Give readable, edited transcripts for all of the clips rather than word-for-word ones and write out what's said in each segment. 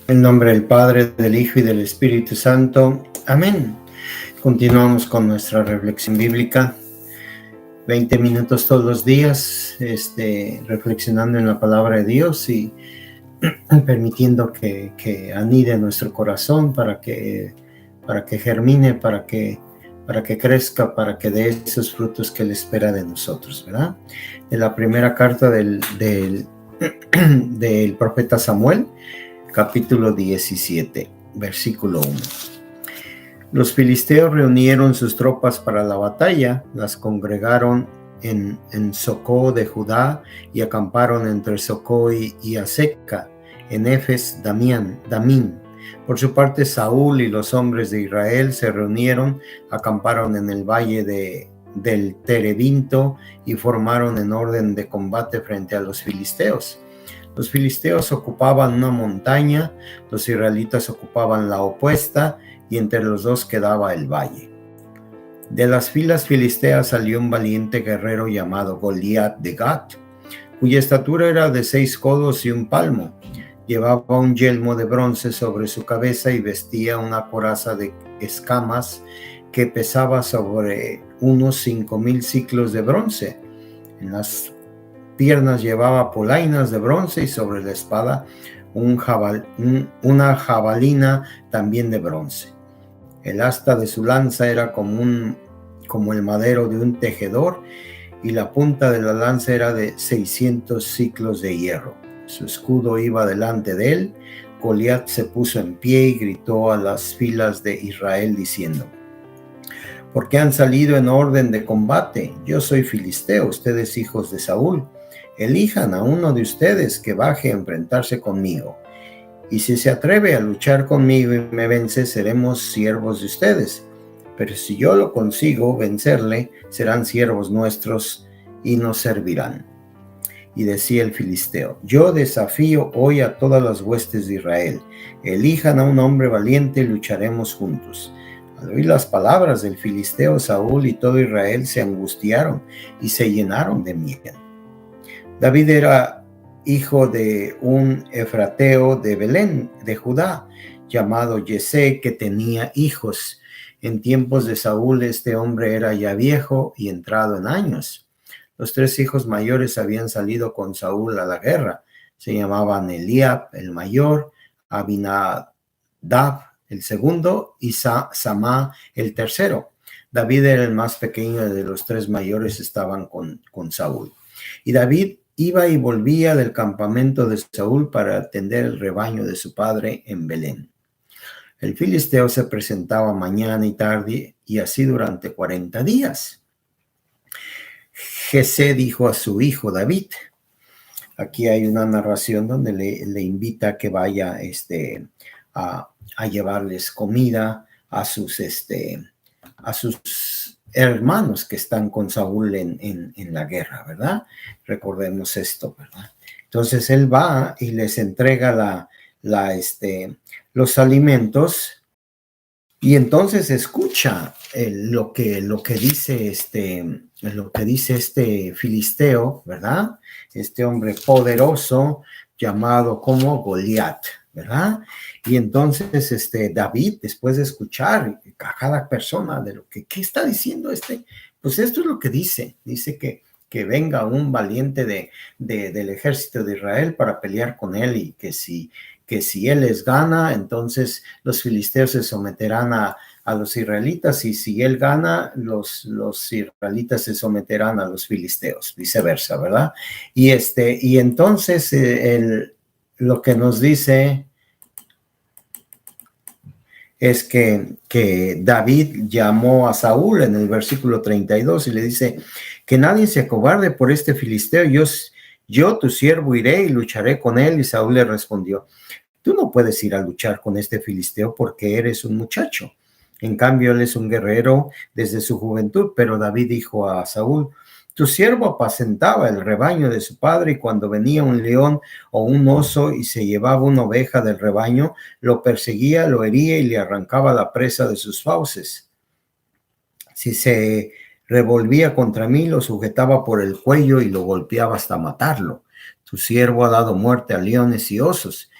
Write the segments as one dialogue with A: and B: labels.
A: En nombre del Padre, del Hijo y del Espíritu Santo. Amén. Continuamos con nuestra reflexión bíblica. 20 minutos todos los días, reflexionando en la palabra de Dios y permitiendo que anide en nuestro corazón para que germine, para que crezca, para que dé esos frutos que Él espera de nosotros, ¿verdad? De la primera carta del profeta Samuel, capítulo 17, versículo 1. Los filisteos reunieron sus tropas para la batalla, las congregaron en Socó de Judá y acamparon entre Socó y Azeca, en Efes Damín. Por su parte, Saúl y los hombres de Israel se reunieron, acamparon en el valle del Terebinto y formaron en orden de combate frente a los filisteos. Los filisteos ocupaban una montaña, los israelitas ocupaban la opuesta, y entre los dos quedaba el valle. De las filas filisteas salió un valiente guerrero llamado Goliat de Gat, cuya estatura era de 6 codos y 1 palmo. Llevaba un yelmo de bronce sobre su cabeza y vestía una coraza de escamas que pesaba sobre unos 5,000 siclos de bronce. En las piernas llevaba polainas de bronce y sobre la espada una jabalina también de bronce. El asta de su lanza era como el madero de un tejedor, y la punta de la lanza era de 600 siclos de hierro. Su escudo iba delante de él. Goliat se puso en pie y gritó a las filas de Israel diciendo: ¿por qué han salido en orden de combate? Yo soy filisteo, ustedes hijos de Saúl. Elijan a uno de ustedes que baje a enfrentarse conmigo. Y si se atreve a luchar conmigo y me vence, seremos siervos de ustedes. Pero si yo lo consigo vencerle, serán siervos nuestros y nos servirán. Y decía el filisteo: yo desafío hoy a todas las huestes de Israel. Elijan a un hombre valiente y lucharemos juntos. Al oír las palabras del filisteo, Saúl y todo Israel se angustiaron y se llenaron de miedo. David era hijo de un efrateo de Belén, de Judá, llamado Yesé, que tenía hijos. En tiempos de Saúl, este hombre era ya viejo y entrado en años. Los 3 hijos mayores habían salido con Saúl a la guerra. Se llamaban Eliab, el mayor, Abinadab, el segundo, y Samá, el tercero. David era el más pequeño de los 3 mayores, estaban con Saúl. Y David iba y volvía del campamento de Saúl para atender el rebaño de su padre en Belén. El filisteo se presentaba mañana y tarde, y así durante 40 días. Jesé dijo a su hijo David, aquí hay una narración donde le invita a que vaya a llevarles comida a sus hermanos que están con Saúl en la guerra, ¿verdad? Recordemos esto, ¿verdad? Entonces él va y les entrega los alimentos, y entonces escucha lo que dice este filisteo, ¿verdad? Este hombre poderoso llamado como Goliat, ¿verdad? Y entonces David, después de escuchar a cada persona de lo ¿qué está diciendo pues esto es lo que dice que venga un valiente del ejército de Israel para pelear con él, y que si él les gana, entonces los filisteos se someterán a los israelitas, y si él gana, los israelitas se someterán a los filisteos, viceversa, ¿verdad? Y entonces lo que nos dice es que David llamó a Saúl en el versículo 32 y le dice: que nadie se acobarde por este filisteo, yo tu siervo iré y lucharé con él. Y Saúl le respondió: tú no puedes ir a luchar con este filisteo porque eres un muchacho. En cambio, él es un guerrero desde su juventud. Pero David dijo a Saúl: tu siervo apacentaba el rebaño de su padre, y cuando venía un león o un oso y se llevaba una oveja del rebaño, lo perseguía, lo hería y le arrancaba la presa de sus fauces. Si se revolvía contra mí, lo sujetaba por el cuello y lo golpeaba hasta matarlo. Tu siervo ha dado muerte a leones y osos,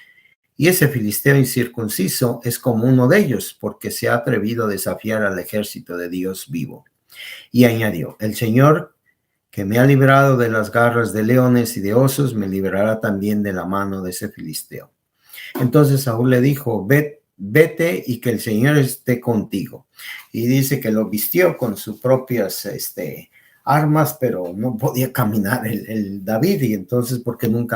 A: Y ese filisteo incircunciso es como uno de ellos, porque se ha atrevido a desafiar al ejército de Dios vivo. Y añadió, el Señor que me ha librado de las garras de leones y de osos, me librará también de la mano de ese filisteo. Entonces Saúl le dijo, vete y que el Señor esté contigo. Y dice que lo vistió con sus propias armas, pero no podía caminar el David, y entonces porque no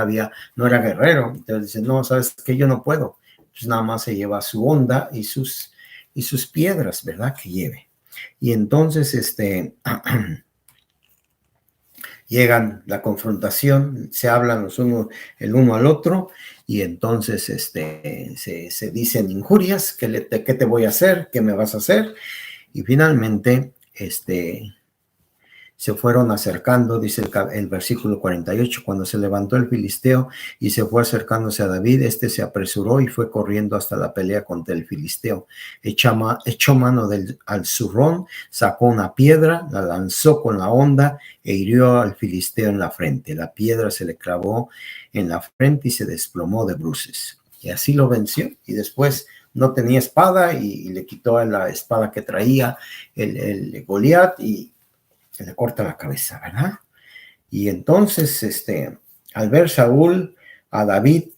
A: era guerrero. Entonces dice, no, sabes que yo no puedo. Pues nada más se lleva su honda y sus piedras, ¿verdad? Que lleve. Y entonces llegan la confrontación, se hablan el uno al otro, y entonces se dicen injurias, ¿qué te voy a hacer? ¿Qué me vas a hacer? Y finalmente se fueron acercando, dice el versículo 48, cuando se levantó el filisteo y se fue acercándose a David, se apresuró y fue corriendo hasta la pelea contra el filisteo. Echó mano al zurrón, sacó una piedra, la lanzó con la honda e hirió al filisteo en la frente. La piedra se le clavó en la frente y se desplomó de bruces. Y así lo venció. Y después no tenía espada y le quitó la espada que traía el Goliat y le corta la cabeza, ¿verdad? Y entonces, al ver Saúl a David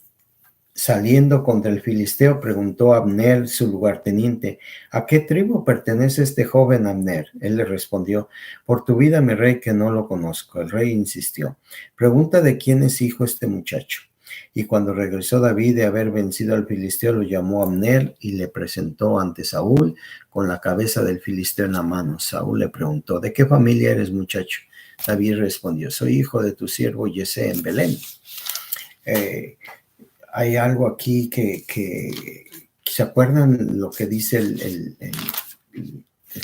A: saliendo contra el filisteo, preguntó a Abner, su lugarteniente, ¿a qué tribu pertenece este joven Abner? Él le respondió, por tu vida, mi rey, que no lo conozco. El rey insistió, pregunta de quién es hijo este muchacho. Y cuando regresó David de haber vencido al filisteo, lo llamó Abner y le presentó ante Saúl con la cabeza del filisteo en la mano. Saúl le preguntó, ¿de qué familia eres, muchacho? David respondió, soy hijo de tu siervo Yesé en Belén. Hay algo aquí que ¿se acuerdan lo que dice el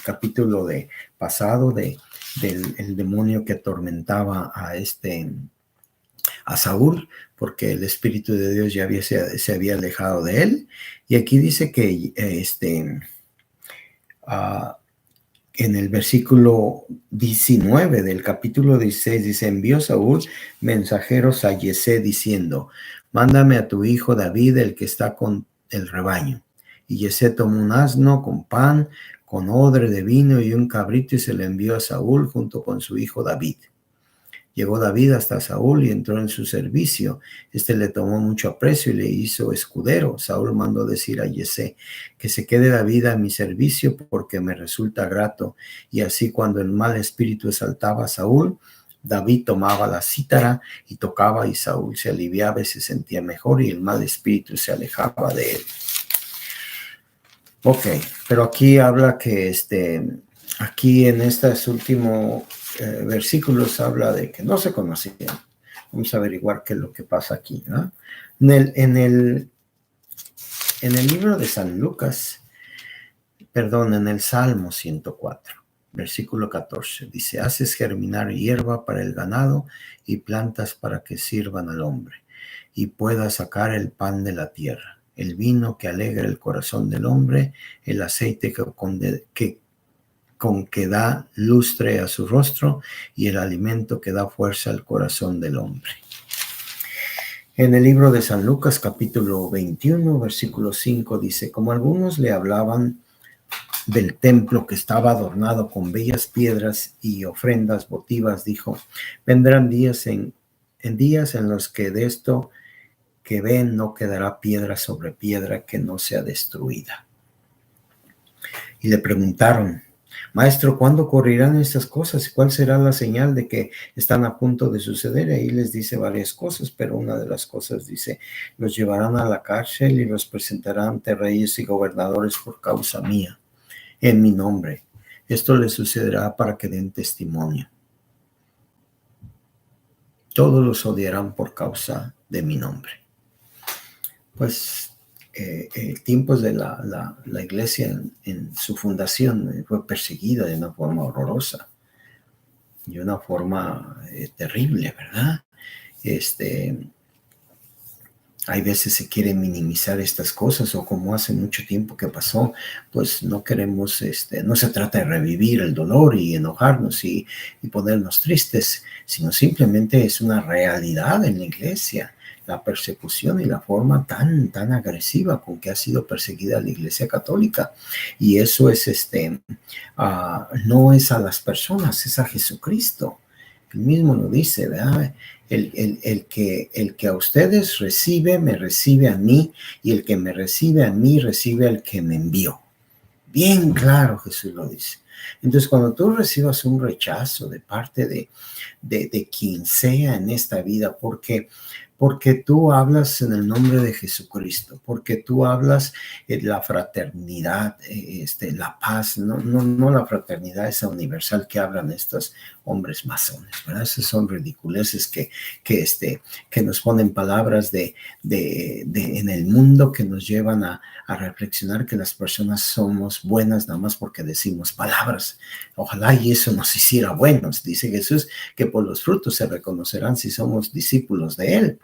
A: capítulo pasado del demonio que atormentaba a Saúl, porque el Espíritu de Dios ya se había alejado de él? Y aquí dice que en el versículo 19 del capítulo 16 dice, envió Saúl mensajeros a Yesé diciendo, mándame a tu hijo David, el que está con el rebaño. Y Yesé tomó un asno con pan, con odre de vino y un cabrito, y se le envió a Saúl junto con su hijo David. Llegó David hasta Saúl y entró en su servicio. Le tomó mucho aprecio y le hizo escudero. Saúl mandó decir a Yesé, que se quede David a mi servicio porque me resulta grato. Y así cuando el mal espíritu exaltaba a Saúl, David tomaba la cítara y tocaba, y Saúl se aliviaba y se sentía mejor y el mal espíritu se alejaba de él. Ok, pero aquí habla que aquí en estos últimos versículos habla de que no se conocían. Vamos a averiguar qué es lo que pasa aquí, ¿no? En el libro de San Lucas, en el Salmo 104, versículo 14, dice, haces germinar hierba para el ganado y plantas para que sirvan al hombre y pueda sacar el pan de la tierra, el vino que alegra el corazón del hombre, el aceite con que da lustre a su rostro y el alimento que da fuerza al corazón del hombre. En el libro de San Lucas, capítulo 21, versículo 5, dice, como algunos le hablaban del templo que estaba adornado con bellas piedras y ofrendas votivas, dijo, vendrán días en los que de esto que ven no quedará piedra sobre piedra que no sea destruida. Y le preguntaron, Maestro, ¿cuándo ocurrirán estas cosas? ¿Cuál será la señal de que están a punto de suceder? Ahí les dice varias cosas, pero una de las cosas dice, los llevarán a la cárcel y los presentarán ante reyes y gobernadores por causa mía, en mi nombre. Esto les sucederá para que den testimonio. Todos los odiarán por causa de mi nombre. Pues tiempos de la iglesia en su fundación fue perseguida de una forma horrorosa, de una forma terrible, ¿verdad? Hay veces se quieren minimizar estas cosas, o como hace mucho tiempo que pasó, pues no queremos, no se trata de revivir el dolor y enojarnos y ponernos tristes, sino simplemente es una realidad en la iglesia, la persecución y la forma tan agresiva con que ha sido perseguida la Iglesia Católica. Y eso es, no es a las personas, es a Jesucristo. Él mismo lo dice, ¿verdad? El que a ustedes recibe, me recibe a mí, y el que me recibe a mí, recibe al que me envió. Bien claro, Jesús lo dice. Entonces, cuando tú recibas un rechazo de parte de quien sea en esta vida, porque tú hablas en el nombre de Jesucristo, porque tú hablas la fraternidad, la paz, no la fraternidad esa universal que hablan estos hombres masones, ¿verdad? Esas son ridiculeces que nos ponen palabras en el mundo que nos llevan a reflexionar que las personas somos buenas nada más porque decimos palabras. Ojalá y eso nos hiciera buenos. Dice Jesús que por los frutos se reconocerán si somos discípulos de Él.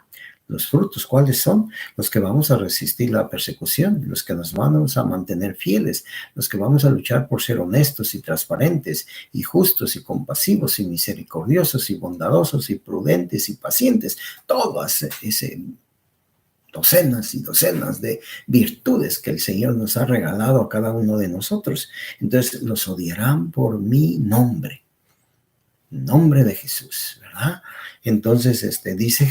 A: Los frutos, ¿cuáles son? Los que vamos a resistir la persecución, los que nos vamos a mantener fieles, los que vamos a luchar por ser honestos y transparentes y justos y compasivos y misericordiosos y bondadosos y prudentes y pacientes. Todas ese docenas y docenas de virtudes que el Señor nos ha regalado a cada uno de nosotros. Entonces los odiarán por mi nombre. Nombre de Jesús, ¿verdad? Entonces, dice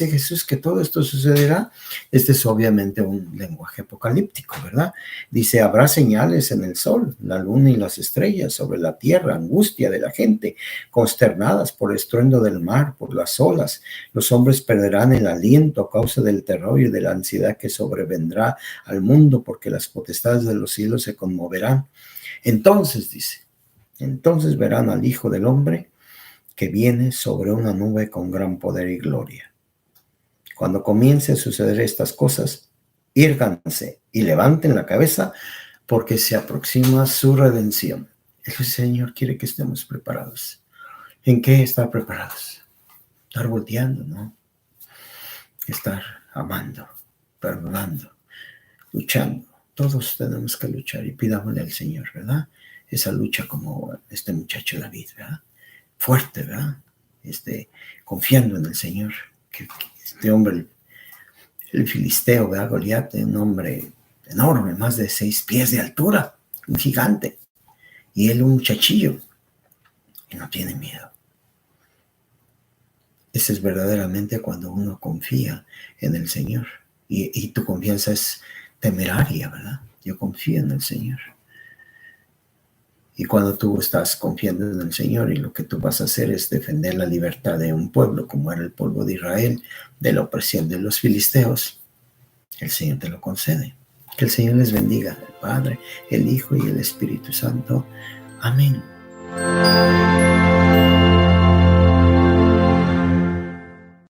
A: Jesús que todo esto sucederá. Este es obviamente un lenguaje apocalíptico, ¿verdad? Dice, habrá señales en el sol, la luna y las estrellas, sobre la tierra, angustia de la gente, consternadas por el estruendo del mar, por las olas. Los hombres perderán el aliento a causa del terror y de la ansiedad que sobrevendrá al mundo, porque las potestades de los cielos se conmoverán. Entonces, dice, entonces verán al Hijo del Hombre que viene sobre una nube con gran poder y gloria. Cuando comience a suceder estas cosas, írganse y levanten la cabeza, porque se aproxima su redención. El Señor quiere que estemos preparados. ¿En qué estar preparados? Estar volteando, ¿no? Estar amando, perdonando, luchando. Todos tenemos que luchar y pidámosle al Señor, ¿verdad? Esa lucha como este muchacho David, ¿verdad? Fuerte, ¿verdad? Confiando en el Señor. Que este hombre, el filisteo, ¿verdad? Goliat, un hombre enorme, más de 6 pies de altura, un gigante. Y él un muchachillo. Y no tiene miedo. Ese es verdaderamente cuando uno confía en el Señor. Y tu confianza es temeraria, ¿verdad? Yo confío en el Señor. Y cuando tú estás confiando en el Señor y lo que tú vas a hacer es defender la libertad de un pueblo, como era el pueblo de Israel, de la opresión de los filisteos, el Señor te lo concede. Que el Señor les bendiga, el Padre, el Hijo y el Espíritu Santo. Amén.